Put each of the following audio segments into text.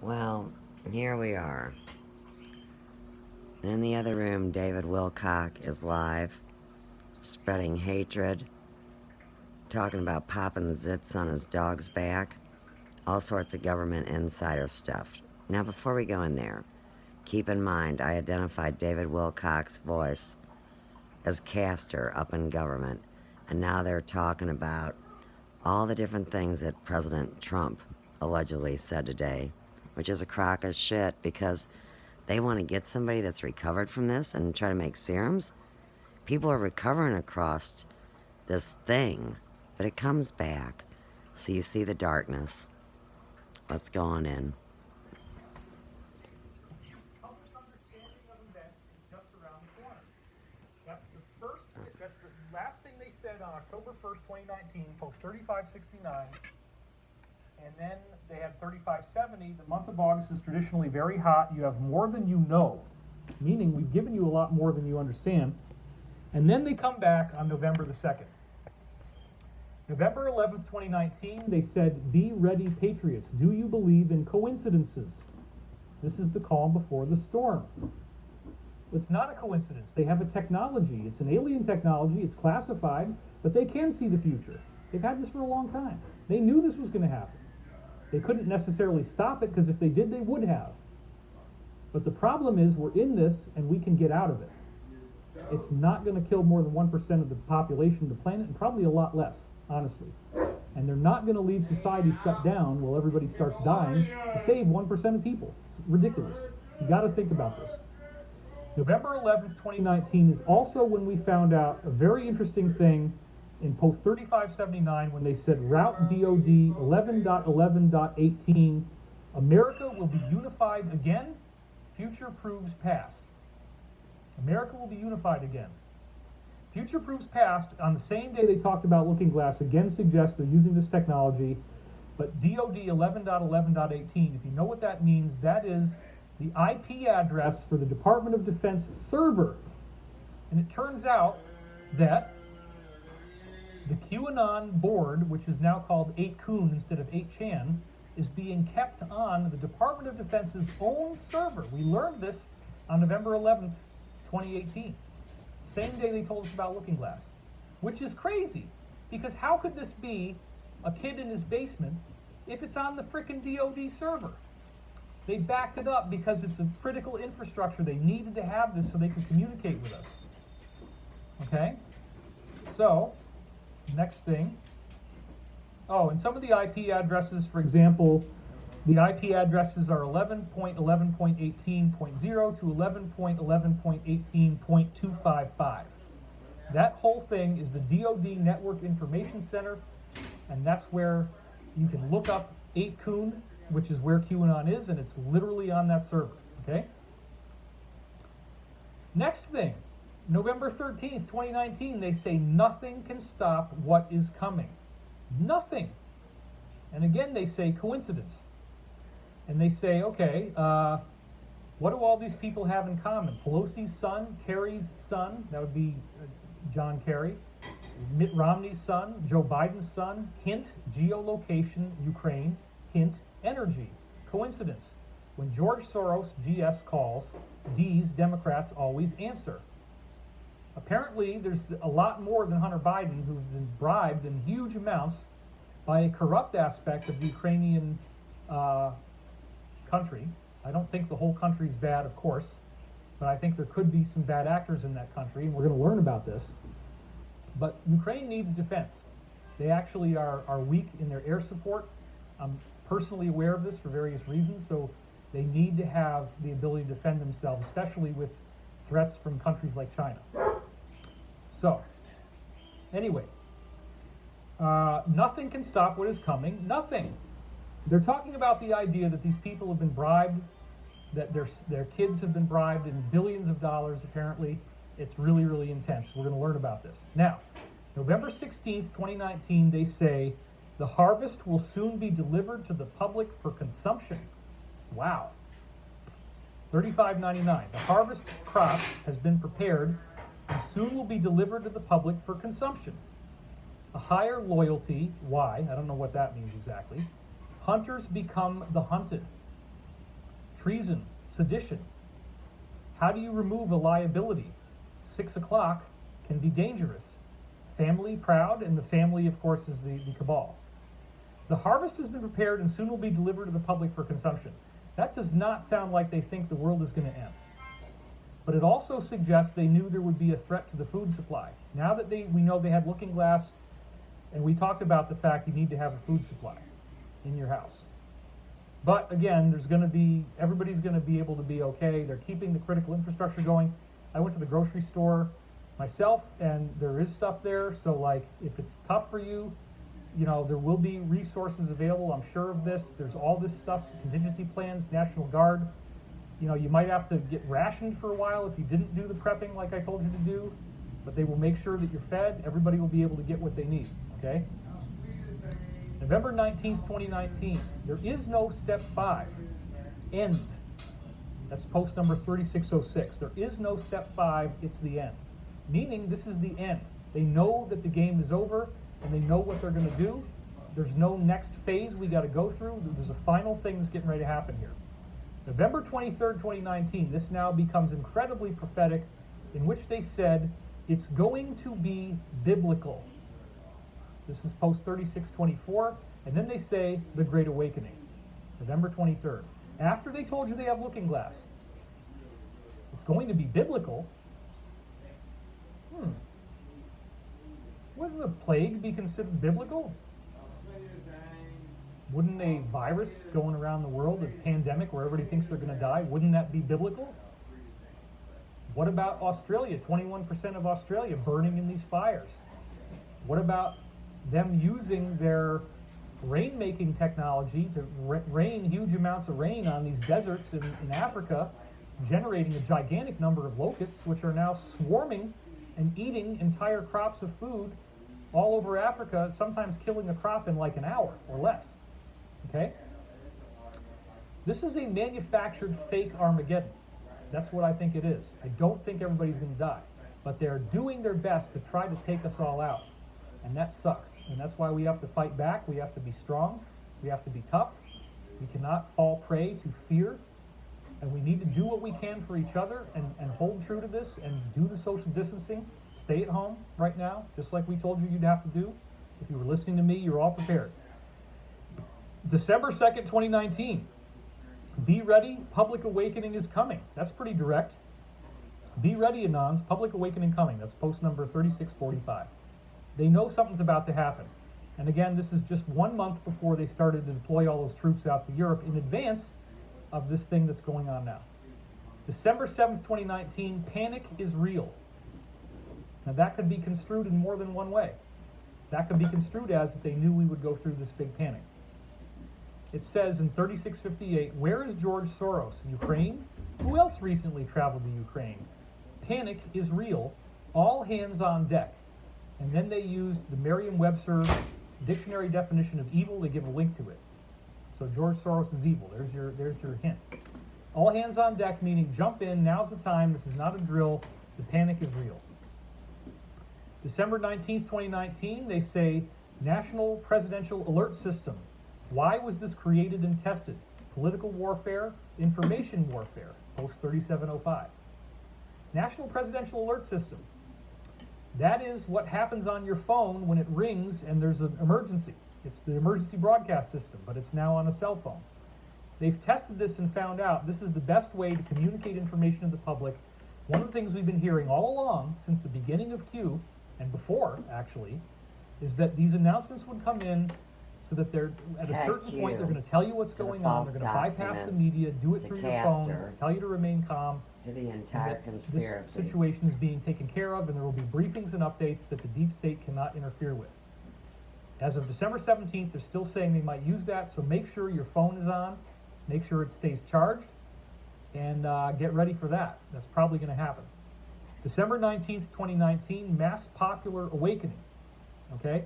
Well, here we are. In the other room, David Wilcock is live, spreading hatred, talking about popping zits on his dog's back, all sorts of government insider stuff. Now, before we go in there, keep in mind I identified David Wilcock's voice as Castor up in government, and now they're talking about all the different things that President Trump allegedly said today, which is a crock of shit because they want to get somebody that's recovered from this and try to make serums. People are recovering across this thing, but it comes back. So you see the darkness. Let's go on in. Public understanding of events is just around the corner. That's the last thing they said on October 1st, 2019, post 3569. And then they had 3570. The month of August is traditionally very hot. You have more than you know, meaning we've given you a lot more than you understand. And then they come back on November the 2nd. November 11th, 2019, they said, "Be ready, patriots. Do you believe in coincidences?" This is the calm before the storm. It's not a coincidence. They have a technology. It's an alien technology. It's classified, but they can see the future. They've had this for a long time. They knew this was going to happen. They couldn't necessarily stop it, because if they did, they would have. But the problem is we're in this and we can get out of it. It's not going to kill more than 1% of the population of the planet, and probably a lot less, honestly. And they're not going to leave society shut down while everybody starts dying to save 1% of people. It's ridiculous. You got to think about this. November 11th, 2019 is also when we found out a very interesting thing in post 3579 when they said Route DOD 11.11.18, America will be unified again, future proves past. America will be unified again. Future proves past. On the same day they talked about Looking Glass, again suggests they're using this technology, but DOD 11.11.18, if you know what that means, that is the IP address for the Department of Defense server. And it turns out that the QAnon board, which is now called 8kun instead of 8chan, is being kept on the Department of Defense's own server. We learned this on November 11th, 2018. Same day they told us about Looking Glass, which is crazy, because how could this be a kid in his basement if it's on the frickin' DOD server? They backed it up because it's a critical infrastructure. They needed to have this so they could communicate with us. Okay? So, next thing. Oh, and some of the IP addresses, for example, the IP addresses are 11.11.18.0 to 11.11.18.255. That whole thing is the DoD Network Information Center, and that's where you can look up 8kun, which is where QAnon is, and it's literally on that server, okay? Next thing, November 13th, 2019, they say nothing can stop what is coming. Nothing. And again, they say coincidence. And they say, okay, what do all these people have in common? Pelosi's son, Kerry's son, that would be John Kerry, Mitt Romney's son, Joe Biden's son, hint, geolocation, Ukraine, hint, energy. Coincidence. When George Soros, GS, calls, D's Democrats always answer. Apparently, there's a lot more than Hunter Biden who've been bribed in huge amounts by a corrupt aspect of the Ukrainian country. I don't think the whole country is bad, of course, but I think there could be some bad actors in that country, and we're going to learn about this. But Ukraine needs defense. They actually are weak in their air support. I'm personally aware of this for various reasons, so they need to have the ability to defend themselves, especially with threats from countries like China. So, anyway, nothing can stop what is coming. Nothing. They're talking about the idea that these people have been bribed, that their kids have been bribed in billions of dollars, apparently. It's really, really intense. We're going to learn about this. Now, November 16th, 2019, they say the harvest will soon be delivered to the public for consumption. Wow. $35.99. The harvest crop has been prepared and soon will be delivered to the public for consumption. A higher loyalty. Why? I don't know what that means exactly. Hunters become the hunted. treason, sedition. How do you remove a liability? 6 o'clock can be dangerous. Family proud, and the family, of course, is the cabal. The harvest has been prepared and soon will be delivered to the public for consumption. That does not sound like they think the world is going to end. But it also suggests they knew there would be a threat to the food supply. Now that we know they had Looking Glass, and we talked about the fact you need to have a food supply in your house. But again, everybody's going to be able to be okay. They're keeping the critical infrastructure going. I went to the grocery store myself, and there is stuff there. So like, if it's tough for you, there will be resources available. I'm sure of this. There's all this stuff, contingency plans, National Guard. You might have to get rationed for a while if you didn't do the prepping like I told you to do, but they will make sure that you're fed. Everybody will be able to get what they need, okay? November 19th, 2019, there is no step 5, end. That's post number 3606. There is no step 5, it's the end. Meaning this is the end. They know that the game is over, and they know what they're going to do. There's no next phase we got to go through. There's a final thing that's getting ready to happen here. November 23rd, 2019, this now becomes incredibly prophetic, in which they said it's going to be biblical. This is post 3624, and then they say the Great Awakening, November 23rd. After they told you they have Looking Glass, it's going to be biblical. Wouldn't the plague be considered biblical? Wouldn't a virus going around the world, a pandemic where everybody thinks they're going to die, wouldn't that be biblical? What about Australia? 21% of Australia burning in these fires. What about them using their rain-making technology to rain huge amounts of rain on these deserts in Africa, generating a gigantic number of locusts, which are now swarming and eating entire crops of food all over Africa, sometimes killing a crop in like an hour or less. Okay? This is a manufactured fake Armageddon. That's what I think it is. I don't think everybody's going to die. But they're doing their best to try to take us all out. And that sucks. And that's why we have to fight back. We have to be strong. We have to be tough. We cannot fall prey to fear. And we need to do what we can for each other and hold true to this and do the social distancing. Stay at home right now, just like we told you you'd have to do. If you were listening to me, you're all prepared. December 2nd, 2019. Be ready, public awakening is coming. That's pretty direct. Be ready, Anons, public awakening coming. That's post number 3645. They know something's about to happen. And again, this is just 1 month before they started to deploy all those troops out to Europe in advance of this thing that's going on now. December 7th, 2019, panic is real. Now that could be construed in more than one way. That could be construed as that they knew we would go through this big panic. It says in 3658, where is George Soros? Ukraine? Who else recently traveled to Ukraine? Panic is real. All hands on deck. And then they used the Merriam-Webster dictionary definition of evil to give a link to it. So George Soros is evil. There's your hint. All hands on deck, meaning jump in, now's the time, this is not a drill, the panic is real. December 19th, 2019, they say National Presidential Alert System. Why was this created and tested? Political warfare, information warfare, post 3705. National Presidential Alert System. That is what happens on your phone when it rings and there's an emergency. It's the emergency broadcast system, but it's now on a cell phone. They've tested this and found out this is the best way to communicate information to the public. One of the things we've been hearing all along since the beginning of Q, and before actually, is that these announcements would come in so that they're at a certain point they're going to tell you what's going on. They're going to bypass the media, do it through your phone, tell you to remain calm. To the entire conspiracy. This situation is being taken care of, and there will be briefings and updates that the deep state cannot interfere with. As of December 17th, they're still saying they might use that, so make sure your phone is on, make sure it stays charged, and get ready for that. That's probably going to happen. December 19th, 2019, mass popular awakening. Okay?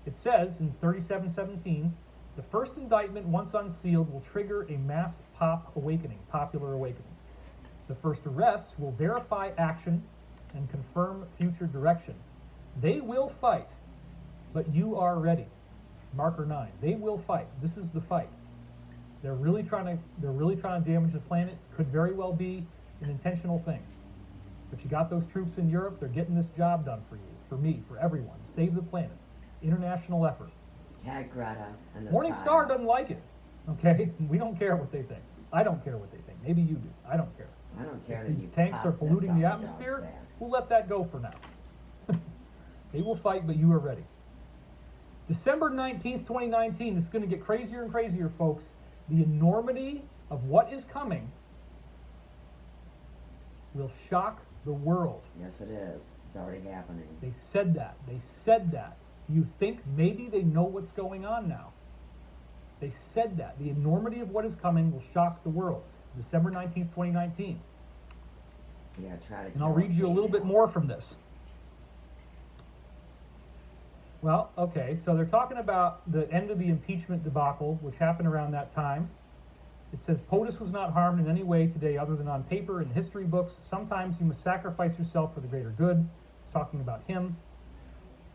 It says in 3717, the first indictment, once unsealed, will trigger a mass popular awakening. The first arrest will verify action and confirm future direction. They will fight, but you are ready. Marker 9. They will fight. This is the fight. They're really trying to damage the planet. Could very well be an intentional thing. But you got those troops in Europe. They're getting this job done for you, for me, for everyone. Save the planet. International effort. Tag Greta and the Morning Sire. Star doesn't like it. Okay, we don't care what they think. I don't care what they think. Maybe you do. I don't care. I don't care If that these you tanks are pop polluting sets the off dog's atmosphere, back. we'll let that go for now. They will fight, but you are ready. December 19th, 2019. This is going to get crazier and crazier, folks. The enormity of what is coming will shock the world. Yes, it is. It's already happening. They said that. They said that. Do you think maybe they know what's going on now? They said that. The enormity of what is coming will shock the world. December 19th, 2019. Yeah, try to. And I'll read you a little bit more from this. Well, okay, so they're talking about the end of the impeachment debacle, which happened around that time. It says, POTUS was not harmed in any way today other than on paper and history books. Sometimes you must sacrifice yourself for the greater good. It's talking about him.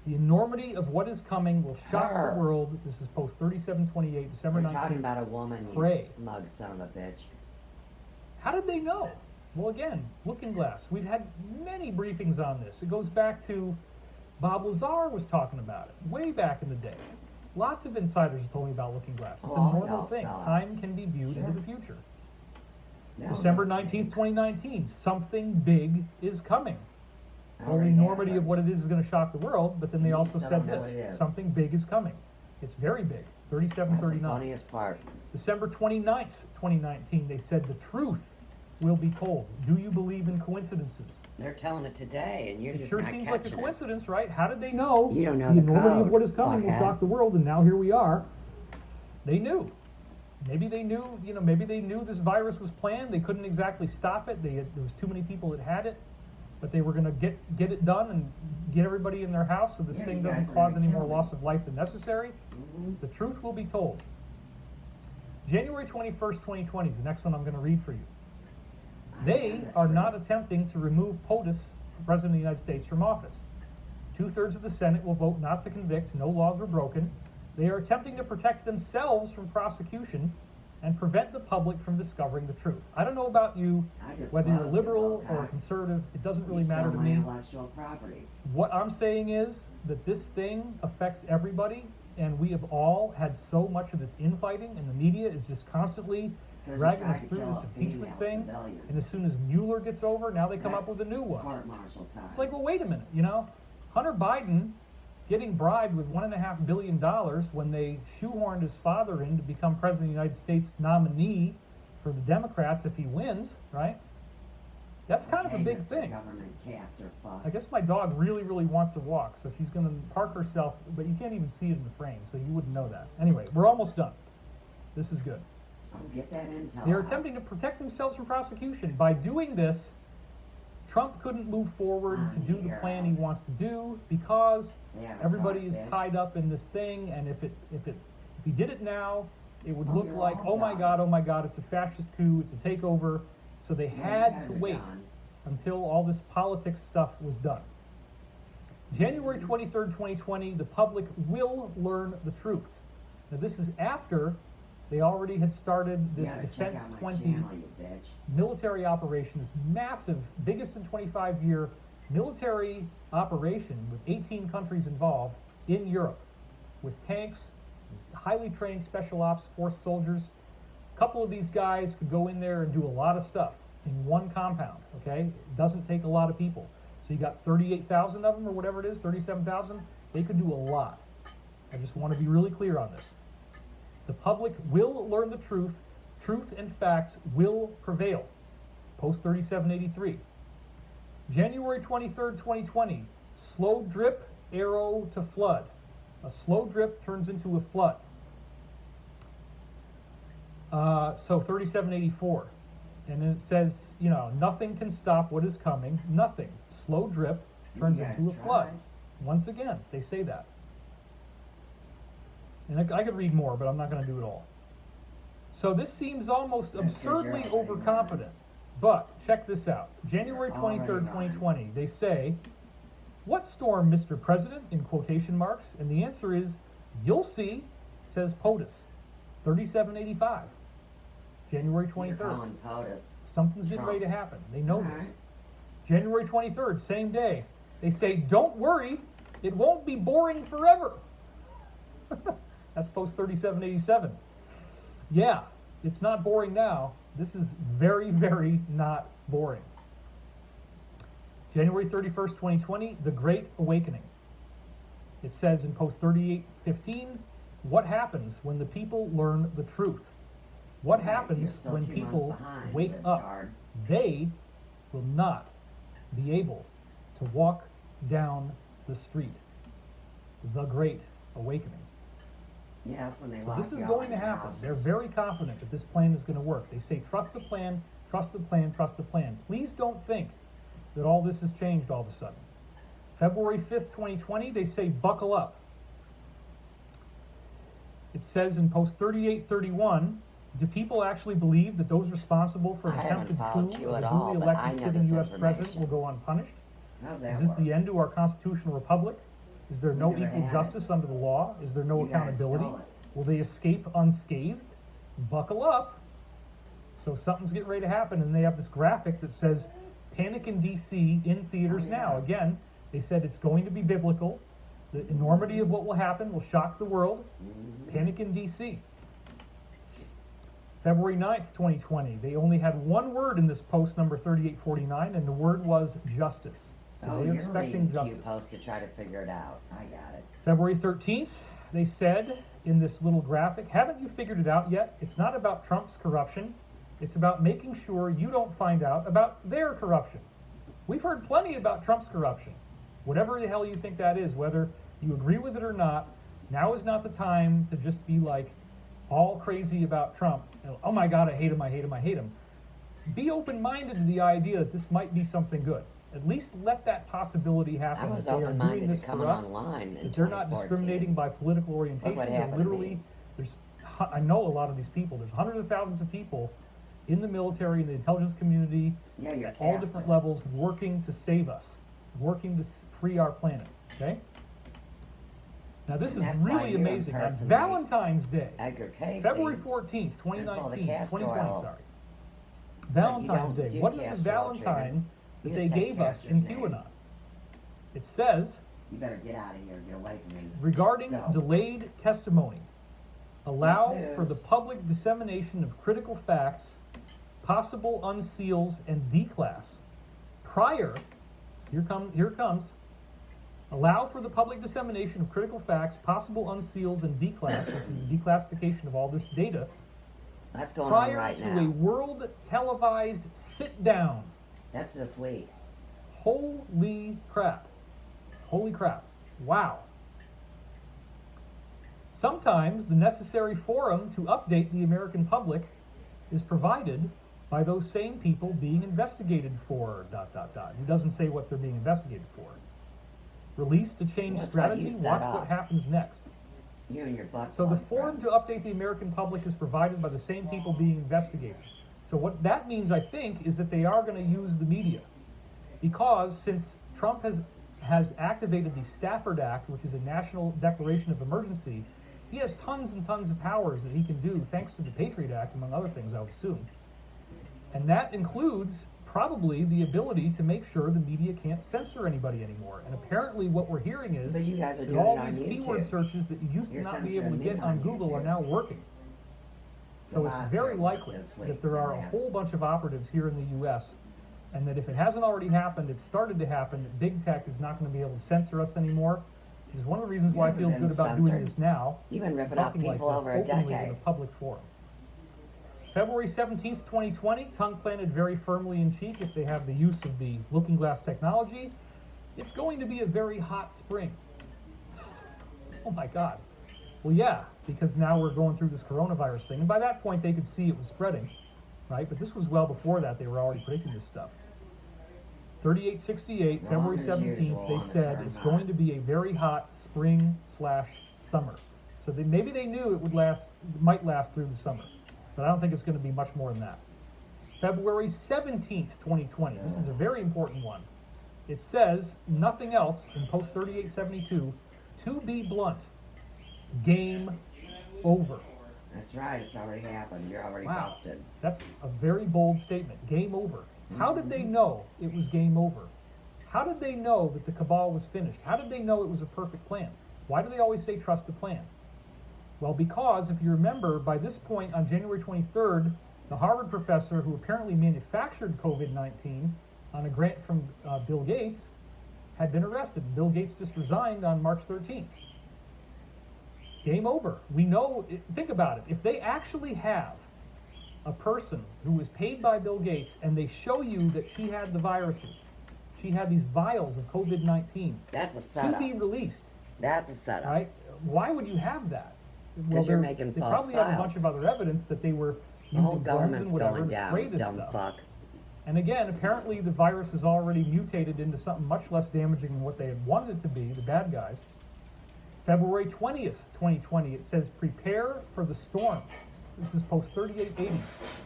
The enormity of what is coming will shock the world. This is post 3728, December 19th. We're talking about a woman, you Pray. smug son of a bitch. How did they know? Well, again, Looking Glass. We've had many briefings on this. It goes back to Bob Lazar was talking about it way back in the day. Lots of insiders have told me about Looking Glass. It's a normal thing. Time can be viewed into the future. No, December no, 19th, 2019. Something big is coming. Well, the enormity of what it is going to shock the world, but then they also said this. Something big is coming. It's very big. That's the 3739. funniest part. December 29th, 2019. They said the truth will be told. Do you believe in coincidences? They're telling it today, and you're It just sure not seems like a catching it. coincidence, right? How did they know You don't know the the enormity code, of what is coming will fuckhead. shock the world, and now here we are. They knew. Maybe they knew, maybe they knew this virus was planned. They couldn't exactly stop it. There was too many people that had it, but they were going to get it done and get everybody in their house so this Yeah, thing you doesn't guys are cause gonna any kill more me. loss of life than necessary. Mhm. The truth will be told. January 21st, 2020 is the next one I'm going to read for you. They are not attempting to remove POTUS, President of the United States, from office. 2/3 of the Senate will vote not to convict. No laws were broken. They are attempting to protect themselves from prosecution and prevent the public from discovering the truth. I don't know about you, I just whether you're love you, liberal or a Wilcock. conservative. It doesn't really You matter stole to my me. intellectual property. What I'm saying is that this thing affects everybody, and we have all had so much of this infighting, and the media is just constantly It's 'cause you dragging tried us to through kill this a impeachment female thing. civilian. And as soon as Mueller gets over, now they come up That's with a new one. Court-martial time. It's like, well, wait a minute, Hunter Biden getting bribed with $1.5 billion when they shoehorned his father in to become president of the United States nominee for the Democrats if he wins, right? That's kind of a Okay, big Mr. thing. Government caster fuck. I guess my dog really, really wants to walk, so she's going to park herself, but you can't even see it in the frame, so you wouldn't know that. Anyway, we're almost done. This is good. Oh, get that intel. They're out. attempting to protect themselves from prosecution. By doing this, Trump couldn't move forward to do the plan he wants to do because They have a everybody talk, is bitch. tied up in this thing, and if he did it now, it would look you're like, all oh my God, it's a fascist coup, it's a takeover. So they Yeah, you had guys to are wait done. until all this politics stuff was done. January 23rd, 2020, the public will learn the truth. Now this is after they already had started this You gotta check Defense out my 20 channel, you bitch. military operation, this massive, biggest in 25-year military operation with 18 countries involved in Europe, with tanks, highly trained special ops force soldiers. A couple of these guys could go in there and do a lot of stuff in one compound, okay? It doesn't take a lot of people. So you got 38,000 of them or whatever it is, 37,000. They could do a lot. I just want to be really clear on this. The public will learn the truth. Truth and facts will prevail. Post 3783. January 23rd, 2020. Slow drip, arrow to flood. A slow drip turns into a flood. So 3784. And then it says, nothing can stop what is coming. Nothing. Slow drip turns You guys into a flood. tried. Once again, they say that. And I could read more, but I'm not going to do it all. So this seems almost That's 'cause absurdly you're already overconfident. But check this out. January You're already 23rd, running. 2020, they say, "What storm, Mr. President?" in quotation marks. And the answer is, "You'll see," says POTUS. 3785. January So you're 23rd. calling POTUS. Something's getting Trump. ready to happen. They know All this. right. January 23rd, same day. They say, don't worry, it won't be boring forever. That's post 3787. Yeah, it's not boring now. This is very, very not boring. January 31st, 2020, the Great Awakening. It says in post 3815, what happens when the people learn the truth? What Right, you're happens still when 2 months people behind, wake up? libtard. They will not be able to walk down the street. The Great Awakening. Yeah, that's when they So lock this is you out going in to your happen. house. They're very confident that this plan is going to work. They say, trust the plan, trust the plan, trust the plan. Please don't think that all this has changed all of a sudden. February 5th, 2020, they say, buckle up. It says in post 3831, do people actually believe that those responsible for an I attempted haven't coup followed you of at a all, duly but I elected know sitting this U.S. president information. will go unpunished? How's that Is this work? the end to our constitutional republic? Is there no never equal had justice under the law? Is there no You guys accountability? stole it. Will they escape unscathed? Buckle up. So something's getting ready to happen, and they have this graphic that says Panic in D.C. in theaters Oh, yeah. now. Again, they said it's going to be biblical. The enormity of what will happen will shock the world. Panic in D.C. February 9th, 2020. They only had one word in this post number 3849, and the word was justice. So Oh, they're you're expecting reading Q justice. post to try to figure it out. I got it. February 13th, they said in this little graphic, haven't you figured it out yet? It's not about Trump's corruption. It's about making sure you don't find out about their corruption. We've heard plenty about Trump's corruption. Whatever the hell you think that is, whether you agree with it or not, now is not the time to just be like all crazy about Trump. Oh my God, I hate him, I hate him, I hate him. Be open-minded to the idea that this might be something good. At least let that possibility I happen. was That they are doing open-minded this to for coming us. online in That they're not 2014. discriminating by political orientation. what They're happened to literally, me. I know a lot of these people. There's hundreds of thousands of people in the military, in the intelligence community, Yeah, you're at all Catholic. different levels, working to save us, working to free our planet. Okay. Now this And is that's why really you amazing. On impersonate Valentine's Day, Edgar Casey. February 14th, pull the 2019, castor 2020, oil. sorry. Valentine's don't Day. do What is castor the oil Valentine treatments. that You they just take gave us in Castor's name. QAnon? It says, You better get out of here. Get away from me. regarding Go. delayed testimony, allow Yes, for yes. the public dissemination of critical facts, possible unseals and declass prior, here it comes, allow for the public dissemination of critical facts, possible unseals and declass, which is the declassification of all this data, That's going on prior right to now. a world televised sit down. That's this week. Holy crap. Holy crap. Wow. Sometimes the necessary forum to update the American public is provided by those same people being investigated for ... He doesn't say what they're being investigated for. Release to change That's what you strategy. set Watch up. what happens next. You and your butt. So the plug forum to friends. update the American public is provided by the same people being investigated. So what that means, I think, is that they are going to use the media. Because since Trump has activated the Stafford Act, which is a national declaration of emergency, he has tons and tons of powers that he can do thanks to the Patriot Act, among other things, I would assume. And that includes probably the ability to make sure the media can't censor anybody anymore. And apparently what we're hearing is But you guys are that doing all it on these keyword YouTube. searches that you used to You're not be able to censoring get me on on Google are YouTube. now working. So The it's bots very are likely this week, that there are a dumbass. whole bunch of operatives here in the U.S. and that if it hasn't already happened, it's started to happen, that big tech is not going to be able to censor us anymore. Which is one of the reasons why I You've feel been good about doing censored. this now. You've been ripping off Talking like people this over a openly in decade. a public forum. February 17th, 2020, tongue planted very firmly in cheek if they have the use of the looking glass technology. It's going to be a very hot spring. Oh my God. Well, yeah, because now we're going through this coronavirus thing. And by that point, they could see it was spreading, right? But this was well before that. They were already predicting this stuff. 3868, Wrong February as 17th, usual they on the said term it's hot. going to be a very hot spring/summer. So maybe they knew it might last through the summer, but I don't think it's going to be much more than that. February 17th, 2020. This is a very important one. It says nothing else in post 3872. To be blunt, game over. That's right, it's already happened. You're already Wow. busted. That's a very bold statement. Game over. How did they know it was game over? How did they know that the cabal was finished? How did they know it was a perfect plan? Why do they always say trust the plan? Well, because if you remember, by this point on January 23rd, the Harvard professor who apparently manufactured COVID-19 on a grant from Bill Gates had been arrested. Bill Gates just resigned on March 13th. Game over. We know, think about it. If they actually have a person who was paid by Bill Gates and they show you that she had the viruses, she had these vials of COVID-19 That's a to setup. be released, That's a setup. right? Why would you have that? Because you're making they false probably have a files. bunch of other evidence that they were The whole using drones government's and whatever going to spray down, this dumb stuff. fuck. And again, apparently the virus has already mutated into something much less damaging than what they had wanted it to be, the bad guys. February 20th, 2020, it says, prepare for the storm. This is post 3880.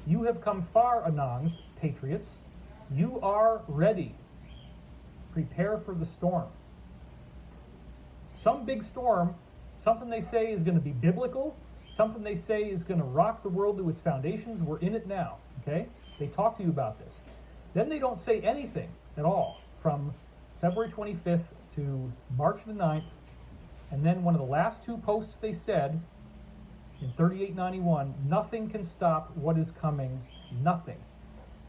You have come far, Anons, patriots. You are ready. Prepare for the storm. Some big storm, something they say is going to be biblical, something they say is going to rock the world to its foundations. We're in it now, okay? They talk to you about this. Then they don't say anything at all from February 25th to March the 9th. And then one of the last two posts they said in 3891, nothing can stop what is coming, nothing.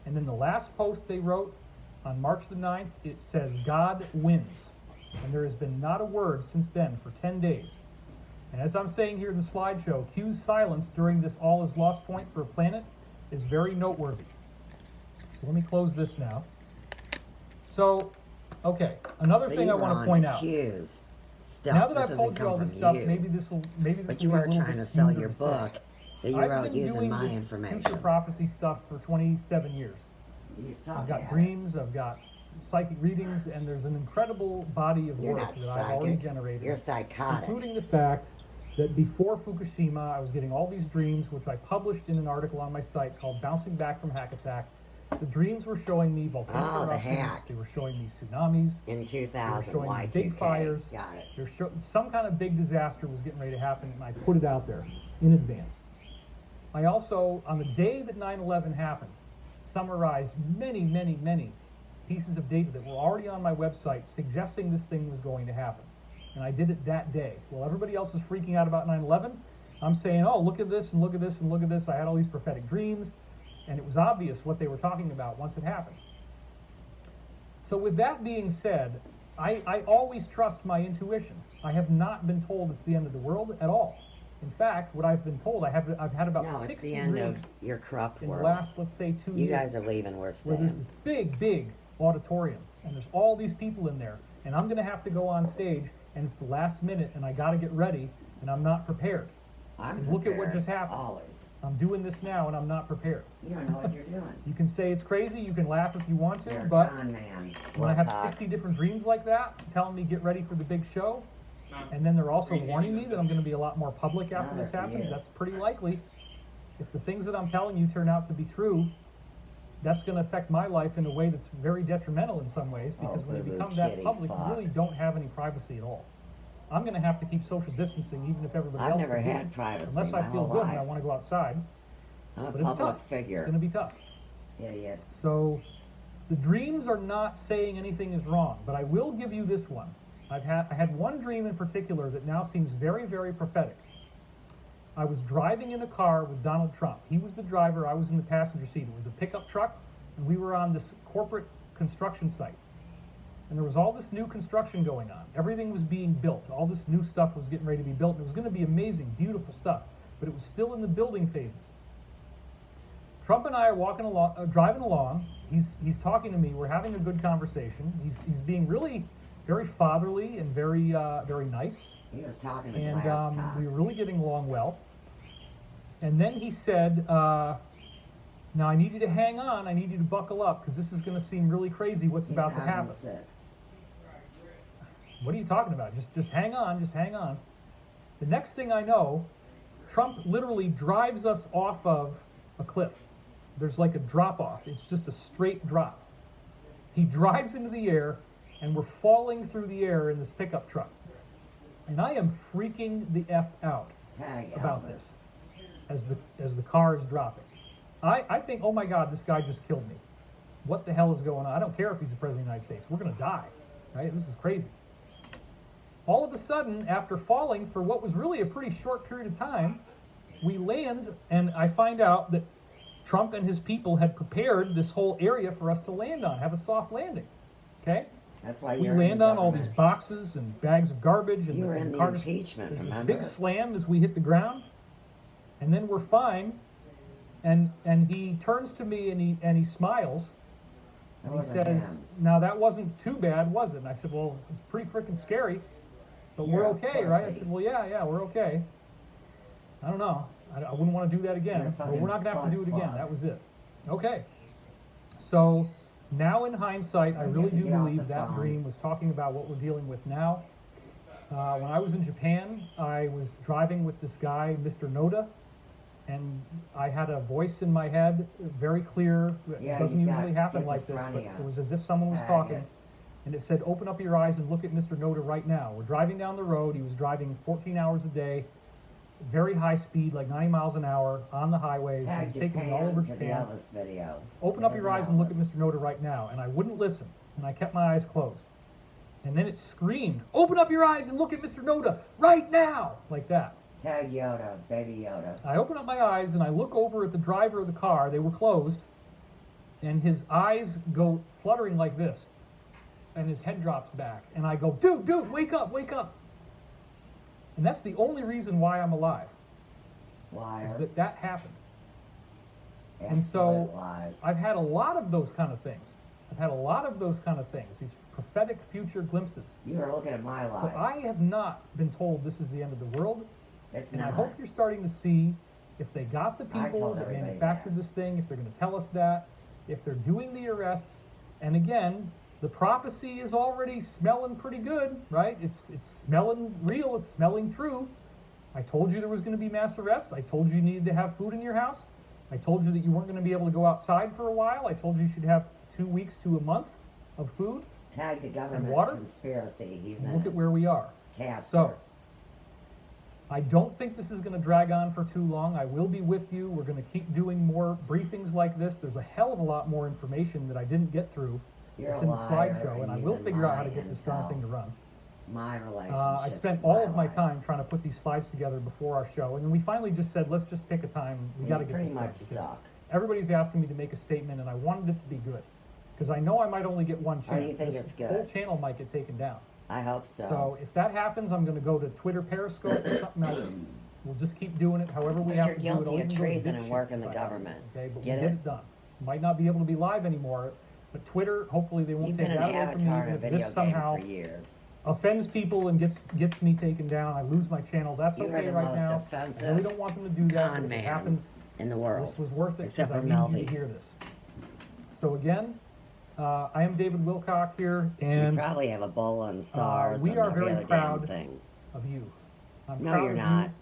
And then the last post they wrote on March the 9th, it says, God wins. And there has been not a word since then for 10 days. And as I'm saying here in the slideshow, Q's silence during this all is lost point for a planet is very noteworthy. So let me close this now. So, okay, another So thing you I were want to on point out. Q's stuff. Now that This I've doesn't told you come all this from stuff, you. maybe this will But be you a were little trying bit to sell smoother your to say. book that you I've wrote been using doing my this information. future prophecy stuff for 27 years. You saw I've got that. dreams, I've got psychic readings, and there's an incredible body of You're work not that I've already psychic. generated. You're psychotic. Including the fact that before Fukushima, I was getting all these dreams, which I published in an article on my site called Bouncing Back from Hack Attack. The dreams were showing me volcanic Oh, the eruptions, hack. they were showing me tsunamis, In they were 2000, showing me Y2K. big fires. Got it. Some kind of big disaster was getting ready to happen, and I put it out there in advance. I also, on the day that 9/11 happened, summarized many, many, many pieces of data that were already on my website suggesting this thing was going to happen. And I did it that day. While everybody else is freaking out about 9/11, I'm saying, oh, look at this and look at this and look at this. I had all these prophetic dreams, and it was obvious what they were talking about once it happened. So with that being said, I always trust my intuition. I have not been told it's the end of the world at all. In fact, what I've been told, I've had about No, it's 60 the end dreams of your corrupt in the world. last, let's say, 2 You years, guys are leaving, we're where there's staying. this big, big auditorium, and there's all these people in there, and I'm going to have to go on stage, and it's the last minute, and I got to get ready, and I'm not prepared. I'm And look at what prepared, just happened. Always. I'm doing this now, and I'm not prepared. You don't know what you're doing. You can say it's crazy, you can laugh if you want to, You're but a con man. when I have Wilcock. 60 different dreams like that, telling me get ready for the big show, and then they're also warning me that I'm going to be a lot more public after this Another for happens, you. that's pretty likely. If the things that I'm telling you turn out to be true, that's going to affect my life in a way that's very detrimental in some ways, because when you boo-boo become that kitty public, fuck. you really don't have any privacy at all. I'm going to have to keep social distancing even if everybody I've else never can do had it, privacy unless I my feel whole good and I life. want to go outside. I'm a But it's public tough. figure. It's going to be tough. Idiot. So the dreams are not saying anything is wrong, but I will give you this one. I had one dream in particular that now seems very, very prophetic. I was driving in a car with Donald Trump. He was the driver, I was in the passenger seat. It was a pickup truck, and we were on this corporate construction site. And there was all this new construction going on. Everything was being built. All this new stuff was getting ready to be built. And it was going to be amazing, beautiful stuff, but it was still in the building phases. Trump and I are walking along, driving along. He's talking to me. We're having a good conversation. He's being really very fatherly and very very nice. He was talking to And glass cock. we were really getting along well. And then he said, "Now I need you to hang on. I need you to buckle up because this is going to seem really crazy. What's about to happen?" 2006. What are you talking about? Just hang on. Just hang on. The next thing I know, Trump literally drives us off of a cliff. There's like a drop off. It's just a straight drop. He drives into the air, and we're falling through the air in this pickup truck. And I am freaking the F out Tag about Elvis. this. as the car is dropping. I think, oh my God, this guy just killed me. What the hell is going on? I don't care if he's the president of the United States. We're going to die, right? This is crazy. All of a sudden, after falling for what was really a pretty short period of time, we land, and I find out that Trump and his people had prepared this whole area for us to land on, have a soft landing. Okay? That's why we you're land in on all these government. boxes and bags of garbage, and You were in the the car just, impeachment, there's this remember? big slam as we hit the ground, and then we're fine. And he turns to me and he smiles. That And he wasn't says, him. "Now that wasn't too bad, was it?" And I said, "Well, it's pretty freaking scary, but You're we're a okay, right?" I pussy. said, "Well, yeah, we're okay." I don't know. I wouldn't want to do that You're again, a but fucking we're not gonna have to do it again. butt. That was it. Okay. So now in hindsight, I You really have to do get off believe the that phone. dream was talking about what we're dealing with now. When I was in Japan, I was driving with this guy, Mr. Noda, and I had a voice in my head, very clear. Yeah, It doesn't you usually got happen like this, but schizophrenia. it was as if someone was Faggot. talking. And it said, "Open up your eyes and look at Mr. Noda right now." We're driving down the road. He was driving 14 hours a day, very high speed, like 90 miles an hour on the highways. He Tag was taking me all Japan over to the Japan. Elvis video. Open It up your was eyes and look at Elvis. Mr. Noda right now. And I wouldn't listen, and I kept my eyes closed. And then it screamed, "Open up your eyes and look at Mr. Noda right now," like that. Tag Yoda, baby Yoda. I open up my eyes and I look over at the driver of the car. They were closed, and his eyes go fluttering like this, and his head drops back. And I go, dude, wake up, wake up. And that's the only reason why I'm alive, is Liar. that happened. And Absolute so lies. I've had a lot of those kind of things. I've had a lot of those kind of things, these prophetic future glimpses. You are looking at my life. So I have not been told this is the end of the world. It's And not. I hope you're starting to see if they got the I people told that everybody manufactured that. this thing, if they're going to tell us that, if they're doing the arrests. And again, the prophecy is already smelling pretty good, right? It's smelling real. It's smelling true. I told you there was going to be mass arrests. I told you you needed to have food in your house. I told you that you weren't going to be able to go outside for a while. I told you you should have 2 weeks to a month of food. Tag the government water? conspiracy. He's And in look at where we are. Castor. So, I don't think this is going to drag on for too long. I will be with you. We're going to keep doing more briefings like this. There's a hell of a lot more information that I didn't get through. You're It's a in the liar slideshow, and I using will figure out how to my get this darn intel. thing to run. My relationship. I spent all of my time trying to put these slides together before our show, and then we finally just said, let's just pick a time. We got to get pretty this much done, because suck. everybody's asking me to make a statement, and I wanted it to be good, because I know I might only get one Why do you chance. think This it's good? whole channel might get taken down. I hope so. So if that happens, I'm going to go to Twitter, Periscope, or something else. We'll just keep doing it however we But have you're to do it. I'll guilty of even go to treason big and shit work in the if I have to, government. Okay, but Get we get it? it done. Might not be able to be live anymore, but Twitter, hopefully they won't You've take been an that away from me. avatar in a If video this game somehow for years. offends people and gets me taken down, I lose my channel. That's You are okay the right most now. I offensive really don't want them to do that. con But if man it happens, in the world. this was worth it, Except because for I need you Melvy. to hear this. So again, I am David Wilcock here, You and probably have Ebola and SARS we and are every very other proud damn thing. of you. I'm No, proud you're of not. you.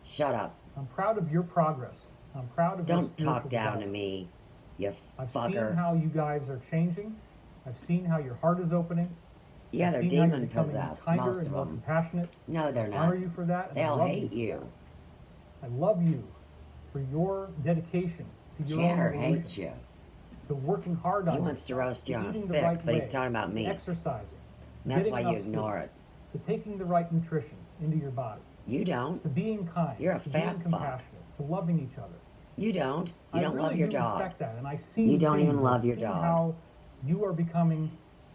Shut up. I'm proud of your progress. I'm proud of your Don't talk spiritual down to development. me, you I've seen fucker. how you guys are changing. I've seen how your heart is opening. Yeah, I've they're seen how you're demon becoming possessed, kinder most and of more them. compassionate. No, they're I not. honor you for that. And I They'll love hate you. I love you for your dedication to your Chatter own hates evolution, you. to working hard on He wants to yourself, roast you on a eating the spit, right but he's way, talking about to me. exercising, to And that's getting why you enough ignore sleep, it. to taking the right nutrition into your body, You don't. to being kind, You're a to fat being fuck. compassionate, to loving each other. You don't. You I don't really love your do dog. respect that, and I see You the don't even change. love I your see dog. how you are becoming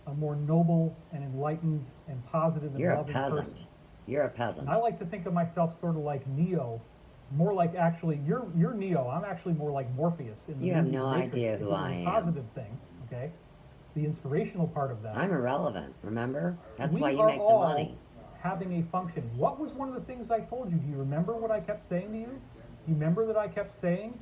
a more noble and enlightened and positive and You're a loving peasant. person. You're a peasant. And I like to think of myself sort of like Neo, more like actually you're Neo. I'm actually more like Morpheus in the You have movie no Matrix. idea If who it was I a am. positive thing, okay? The inspirational part of that. I'm irrelevant, remember? That's we why you are make the all money. having a function. What was one of the things I told you? Do you remember what I kept saying to you? You remember that I kept saying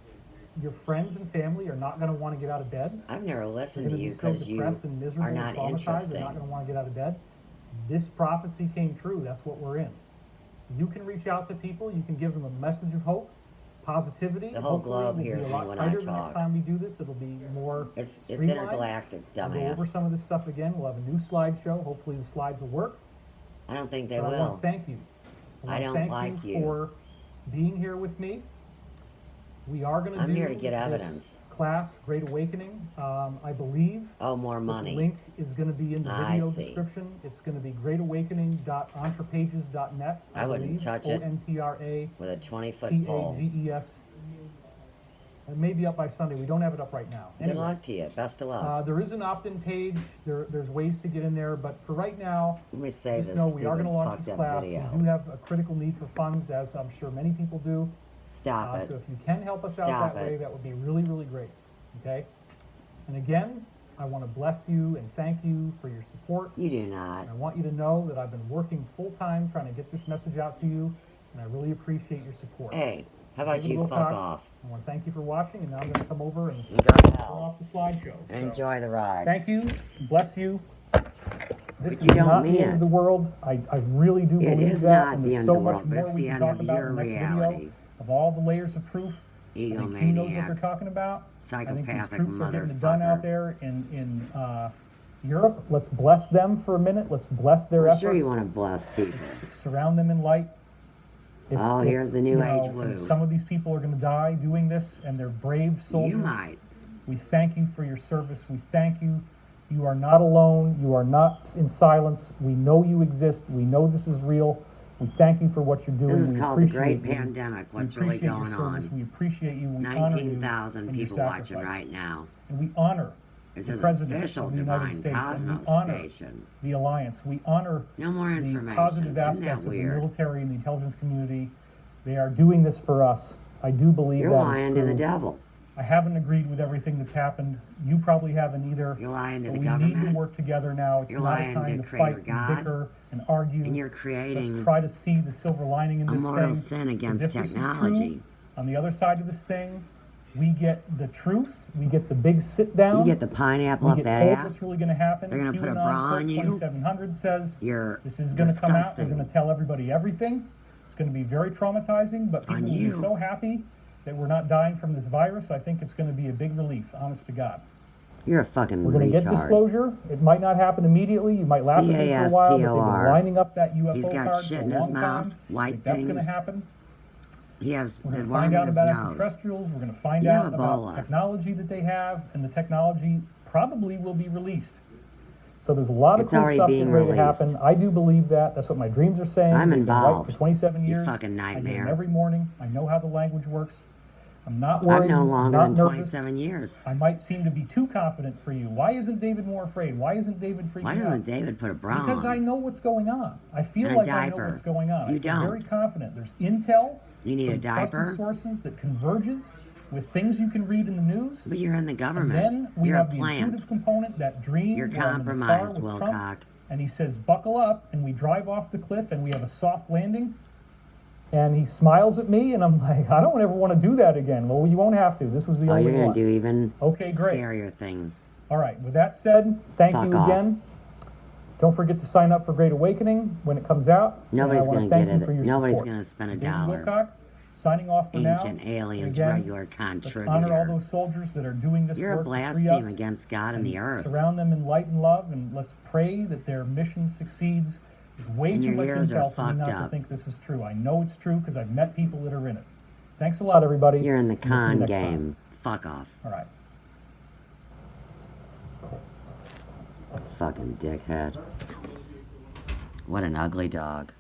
your friends and family are not going to want to get out of bed? I've never They're listened going to to you be so because you depressed and miserable are not and traumatized. interesting. They're not going to want to get out of bed. This prophecy came true. That's what we're in. You can reach out to people. You can give them a message of hope, positivity. The whole Hopefully globe it will hears be a me lot when I tighter the next talk. time we do this. It'll be more It's streamlined. intergalactic, We'll go over dumbass. some of this stuff again. We'll have a new slideshow. Hopefully the slides will work. I don't think they But I want will. to thank you. I want to don't thank like you you. for being here with me. We are going to I'm do here to get this evidence. class, Great Awakening. I believe Oh, more that money. the link is going to be in the I video see. description. It's going to be greatawakening.entrepages.net. I wouldn't touch it ONTRAPAGES. with a 20-foot pole. It may be up by Sunday. We don't have it up right now. Good luck to you. Best of luck. There is an opt-in page. There's ways to get in there, but for right now, Let me save just this know we are stupid going to launch fucked this up class. video. We do have a critical need for funds, as I'm sure many people do. Stop it. So if you can help us out Stop that way, it. that would be really, really great. Okay? And again, I want to bless you and thank you for your support. You do not. And I want you to know that I've been working full-time trying to get this message out to you, and I really appreciate your support. Hey, how about David you Wilcock, fuck off? I want to thank you for watching, and now I'm going to come over and You go to turn hell. off the slideshow. So, Enjoy the ride. thank you. Bless you. This But you is don't not mean the end it. of the world. I really do It believe is that, not and the there's end so of the much world. more It's we the can end talk of about your in the next reality. video of all the layers of proof. I think Q knows what they're Egomaniac. talking about. I think these Psychopathic troops are getting it done out motherfucker. there in Europe. Let's bless them for a minute. Let's bless their I'm efforts. sure you want to bless people. Surround them in light. Oh, here's the new age and woo. some of these people are going to die doing this, and they're brave soldiers. You might. We thank you for your service. We thank you. You are not alone. You are not in silence. We know you exist. We know this is real. We thank you for what you're doing. This is we called the appreciate Great you. Pandemic. We What's really appreciate your going service. on? We appreciate you. We honor you 19,000 and your people watching sacrifice. right now. And we honor This the is President official of the United Divine States. And Cosmos we honor Station. the Alliance. We honor No more the information. positive Isn't aspects that of the weird? military and the intelligence community. They are doing this for us. I do believe You're that is lying to true. the devil. I haven't agreed with everything that's happened. You probably haven't either. You're lying to But the we need government. to work together now. It's You're not a lying time to to Creator fight God. and bicker and argue. And you're Let's creating try to see the silver lining in a this mortal thing. sin 'Cause against if this is true, technology. on the other side of this thing, we get the truth. We get the big sit down. You get the pineapple we up get that told ass. what's really going to happen. They're gonna put a QAnon bra Cult on you. 2700 says You're this is going to come out. We're disgusting. going to tell everybody everything. It's going to be very traumatizing, but people On will be you. so happy that we're not dying from this virus. I think it's going to be a big relief, honest to God. You're a fucking We're going to get retard. disclosure. It might not happen immediately. You might laugh at me for a while, but they've been CASTOR. lining up that UFO He's got card shit for in a his long mouth, time. I white think that's going to things. happen. He has We're the going to worm find in out his about nose. extraterrestrials. We're going to find You have out about Ebola. technology that they have, and the technology probably will be released. So there's a lot of It's cool already stuff being getting ready to released. happen. I do believe that. That's what my dreams are saying. I'm They've been right involved. for 27 You years. fucking I do nightmare. them every morning. I know how the language works. I'm not worried. I've known I'm longer not than nervous. 27 years. I might seem to be too confident for you. Why isn't David more afraid? Why isn't David freaking Why out? doesn't David put a bra Because I on? know what's going on. I feel And a like I know diaper. what's going on. You I feel very don't. confident. There's intel You need a from trusted diaper? sources that converges with things you can read in the news. But you're in the And government. then we You're a have the plant. intuitive component, that dream. You're where I'm in the car compromised, with Trump, Wilcock. and he says, buckle up, and we drive off the cliff, and we have a soft landing. And he smiles at me, and I'm like, I don't ever want to do that again. Well, you won't have to. This was the Oh, only you're going one. to do even Okay, great. scarier things. All right, with that said, thank Fuck you off. again. Don't forget to sign up for Great Awakening when it comes out. Nobody's And I going wanna to thank get you for it. your Nobody's support. going to spend a David dollar. Wilcock, signing off for now. Ancient aliens, Again, regular let's honor all contributor. those soldiers that are doing this You're a work to free blaspheme us, against God and the earth. surround them in light and love, and let's pray that their mission succeeds. There's way And too your much ears are intel for me fucked not to up. think this is true. I know it's true because I've met people that are in it. Thanks a lot, everybody. You're in the and we'll see you con next time. game. Fuck off. All right. Fucking dickhead. What an ugly dog.